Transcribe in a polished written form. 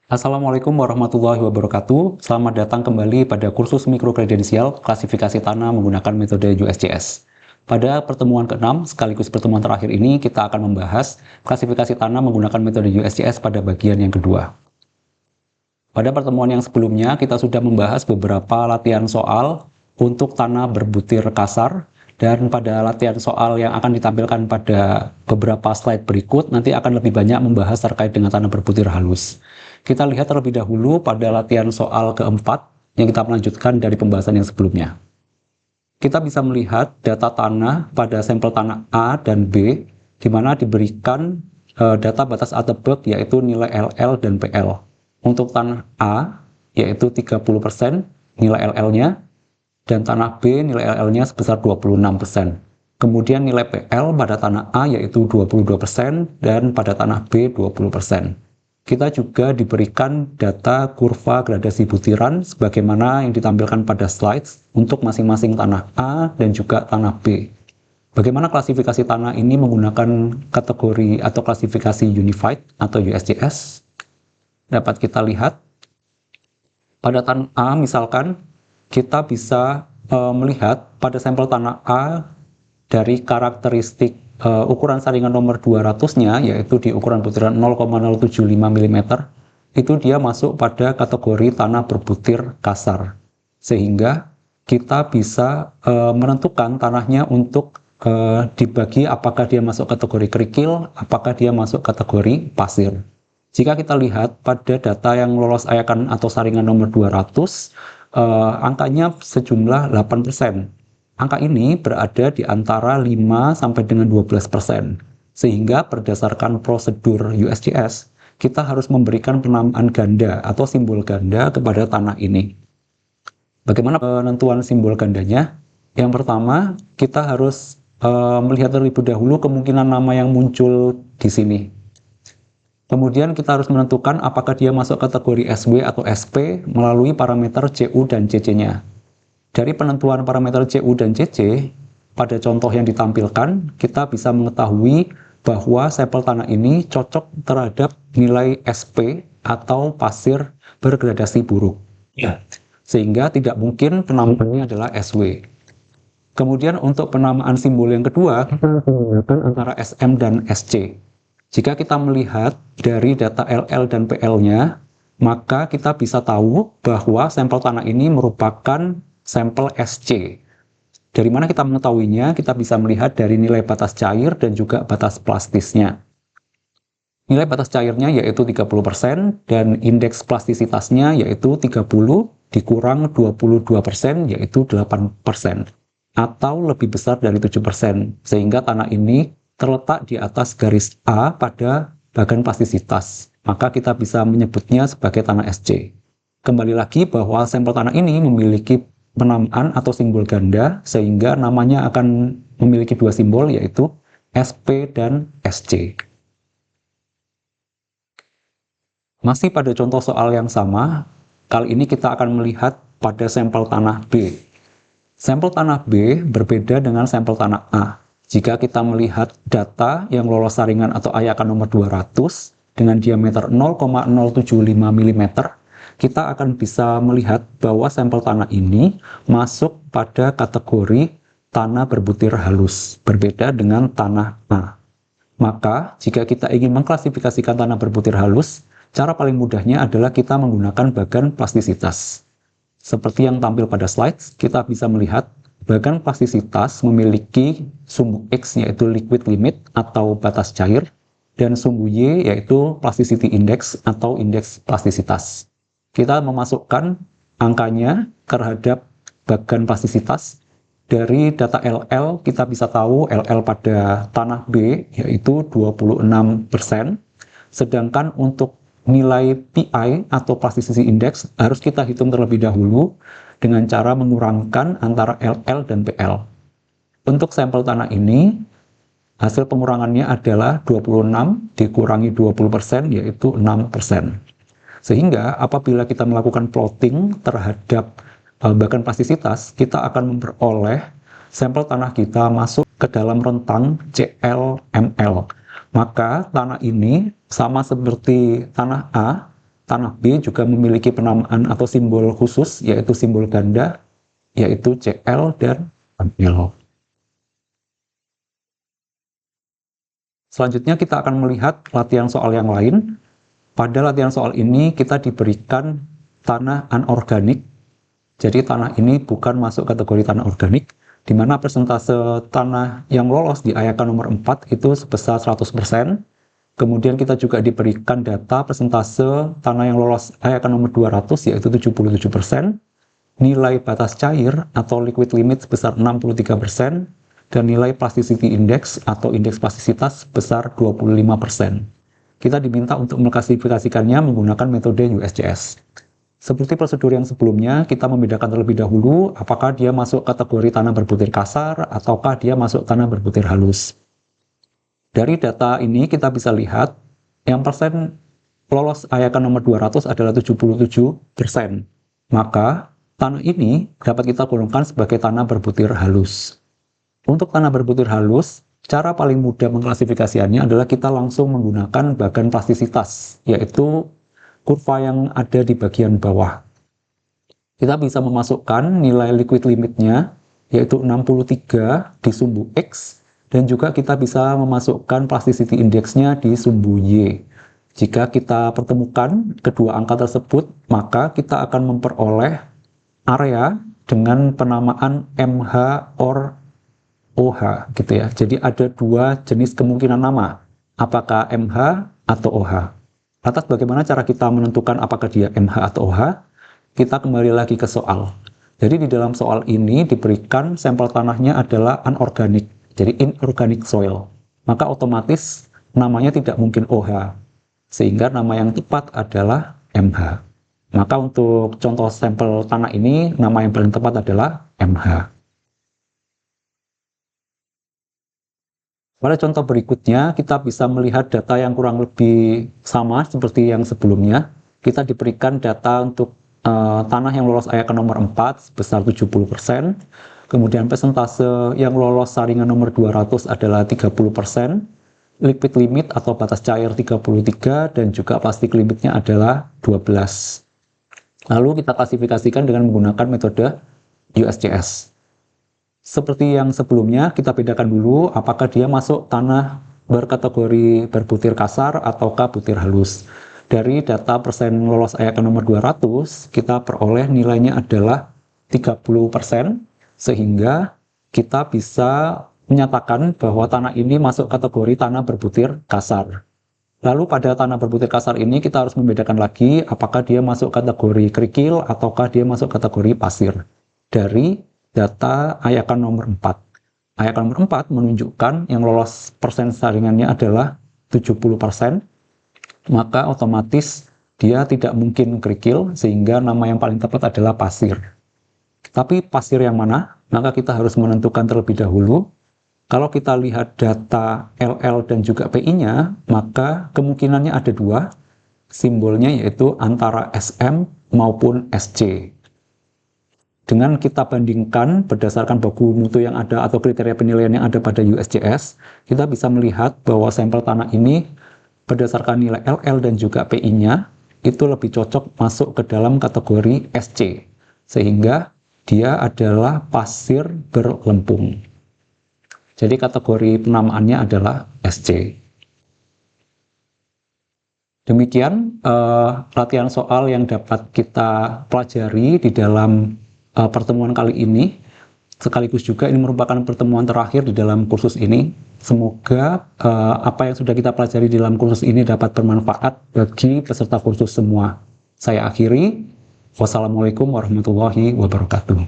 Assalamualaikum warahmatullahi wabarakatuh. Selamat datang kembali pada kursus mikrokredensial klasifikasi tanah menggunakan metode USGS. Pada pertemuan ke-6 sekaligus pertemuan terakhir ini kita akan membahas klasifikasi tanah menggunakan metode USGS pada bagian yang kedua. Pada pertemuan yang sebelumnya kita sudah membahas beberapa latihan soal untuk tanah berbutir kasar, dan pada latihan soal yang akan ditampilkan pada beberapa slide berikut nanti akan lebih banyak membahas terkait dengan tanah berbutir halus. Kita lihat terlebih dahulu pada latihan soal keempat yang kita melanjutkan dari pembahasan yang sebelumnya. Kita bisa melihat data tanah pada sampel tanah A dan B, di mana diberikan data batas Atterberg yaitu nilai LL dan PL. Untuk tanah A yaitu 30% nilai LL-nya, dan tanah B nilai LL-nya sebesar 26%. Kemudian nilai PL pada tanah A yaitu 22% dan pada tanah B 20%. Kita juga diberikan data kurva gradasi butiran sebagaimana yang ditampilkan pada slides untuk masing-masing tanah A dan juga tanah B. Bagaimana klasifikasi tanah ini menggunakan kategori atau klasifikasi unified atau USGS? Dapat kita lihat pada tanah A misalkan kita bisa melihat pada sampel tanah A dari karakteristik ukuran saringan nomor 200-nya, yaitu di ukuran butiran 0,075 mm, itu dia masuk pada kategori tanah berbutir kasar. Sehingga kita bisa menentukan tanahnya untuk dibagi apakah dia masuk kategori kerikil, apakah dia masuk kategori pasir. Jika kita lihat pada data yang lolos ayakan atau saringan nomor 200, angkanya sejumlah 8%. Angka ini berada di antara 5 sampai dengan 12%. Sehingga berdasarkan prosedur USGS, kita harus memberikan penamaan ganda atau simbol ganda kepada tanah ini. Bagaimana penentuan simbol gandanya? Yang pertama, kita harus melihat terlebih dahulu kemungkinan nama yang muncul di sini. Kemudian kita harus menentukan apakah dia masuk kategori SW atau SP melalui parameter CU dan CC-nya. Dari penentuan parameter CU dan CC, pada contoh yang ditampilkan, kita bisa mengetahui bahwa sampel tanah ini cocok terhadap nilai SP atau pasir bergradasi buruk. Sehingga tidak mungkin penamaannya adalah SW. Kemudian untuk penamaan simbol yang kedua, kita menggunakan antara SM dan SC. Jika kita melihat dari data LL dan PL-nya, maka kita bisa tahu bahwa sampel tanah ini merupakan sampel SC. Dari mana kita mengetahuinya? Kita bisa melihat dari nilai batas cair dan juga batas plastisnya. Nilai batas cairnya yaitu 30% dan indeks plastisitasnya yaitu 30 dikurang 22% yaitu 8%. Atau lebih besar dari 7%. Sehingga tanah ini terletak di atas garis A pada bagan plastisitas, maka kita bisa menyebutnya sebagai tanah SC. Kembali lagi bahwa sampel tanah ini memiliki penamaan atau simbol ganda, sehingga namanya akan memiliki dua simbol yaitu SP dan SC. Masih pada contoh soal yang sama, kali ini kita akan melihat pada sampel tanah B. Sampel tanah B berbeda dengan sampel tanah A. Jika kita melihat data yang lolos saringan atau ayakan nomor 200 dengan diameter 0,075 mm, kita akan bisa melihat bahwa sampel tanah ini masuk pada kategori tanah berbutir halus, berbeda dengan tanah A. Maka, jika kita ingin mengklasifikasikan tanah berbutir halus, cara paling mudahnya adalah kita menggunakan bagan plastisitas. Seperti yang tampil pada slides, kita bisa melihat bagan plastisitas memiliki sumbu X yaitu liquid limit atau batas cair, dan sumbu Y yaitu plasticity index atau indeks plastisitas. Kita memasukkan angkanya terhadap bagan plastisitas. Dari data LL kita bisa tahu LL pada tanah B yaitu 26%, sedangkan untuk nilai PI atau plasticity index harus kita hitung terlebih dahulu dengan cara mengurangkan antara LL dan PL. Untuk sampel tanah ini, hasil pengurangannya adalah 26 dikurangi 20% yaitu 6%. Sehingga apabila kita melakukan plotting terhadap bagan plastisitas, kita akan memperoleh sampel tanah kita masuk ke dalam rentang CL-ML. Maka tanah ini sama seperti tanah A, tanah B juga memiliki penamaan atau simbol khusus, yaitu simbol ganda, yaitu CL dan ML. Selanjutnya kita akan melihat latihan soal yang lain. Pada latihan soal ini kita diberikan tanah anorganik. Jadi tanah ini bukan masuk kategori tanah organik, di mana persentase tanah yang lolos di ayakan nomor 4 itu sebesar 100%. Kemudian kita juga diberikan data persentase tanah yang lolos ayakan nomor 200 yaitu 77%, nilai batas cair atau liquid limit sebesar 63%, dan nilai plasticity index atau indeks plastisitas sebesar 25%. Kita diminta untuk mengklasifikasikannya menggunakan metode USGS. Seperti prosedur yang sebelumnya, kita membedakan terlebih dahulu apakah dia masuk kategori tanah berbutir kasar ataukah dia masuk tanah berbutir halus. Dari data ini kita bisa lihat yang persen lolos ayakan nomor 200 adalah 77%. Maka tanah ini dapat kita golongkan sebagai tanah berbutir halus. Untuk tanah berbutir halus, cara paling mudah mengklasifikasikannya adalah kita langsung menggunakan bagan plastisitas, yaitu kurva yang ada di bagian bawah. Kita bisa memasukkan nilai liquid limitnya, yaitu 63 di sumbu X, dan juga kita bisa memasukkan plasticity indexnya di sumbu Y. Jika kita pertemukan kedua angka tersebut, maka kita akan memperoleh area dengan penamaan MH or OH, gitu ya. Jadi ada dua jenis kemungkinan nama, apakah MH atau OH. Atas bagaimana cara kita menentukan apakah dia MH atau OH, kita kembali lagi ke soal. Jadi di dalam soal ini diberikan sampel tanahnya adalah anorganik, jadi inorganic soil. Maka otomatis namanya tidak mungkin OH, sehingga nama yang tepat adalah MH. Maka untuk contoh sampel tanah ini, nama yang paling tepat adalah MH. Pada contoh berikutnya, kita bisa melihat data yang kurang lebih sama seperti yang sebelumnya. Kita diberikan data untuk tanah yang lolos ayakan nomor 4 sebesar 70%. Kemudian persentase yang lolos saringan nomor 200 adalah 30%. Liquid limit atau batas cair 33, dan juga plastik limitnya adalah 12. Lalu kita klasifikasikan dengan menggunakan metode USGS. Seperti yang sebelumnya, kita bedakan dulu apakah dia masuk tanah berkategori berbutir kasar ataukah butir halus. Dari data persen lolos ayakan nomor 200, kita peroleh nilainya adalah 30%, sehingga kita bisa menyatakan bahwa tanah ini masuk kategori tanah berbutir kasar. Lalu pada tanah berbutir kasar ini kita harus membedakan lagi apakah dia masuk kategori kerikil ataukah dia masuk kategori pasir. Dari data ayakan nomor 4. Ayakan nomor 4 menunjukkan yang lolos persen saringannya adalah 70%, maka otomatis dia tidak mungkin kerikil, sehingga nama yang paling tepat adalah pasir. Tapi pasir yang mana? Maka kita harus menentukan terlebih dahulu. Kalau kita lihat data LL dan juga PI-nya, maka kemungkinannya ada dua, simbolnya yaitu antara SM maupun SC. Dengan kita bandingkan berdasarkan baku mutu yang ada atau kriteria penilaian yang ada pada USGS, kita bisa melihat bahwa sampel tanah ini berdasarkan nilai LL dan juga PI-nya itu lebih cocok masuk ke dalam kategori SC, sehingga dia adalah pasir berlempung. Jadi kategori penamaannya adalah SC. Demikian latihan soal yang dapat kita pelajari di dalam pertemuan kali ini, sekaligus juga ini merupakan pertemuan terakhir di dalam kursus ini. Semoga apa yang sudah kita pelajari di dalam kursus ini dapat bermanfaat bagi peserta kursus semua. Saya akhiri. Wassalamualaikum warahmatullahi wabarakatuh.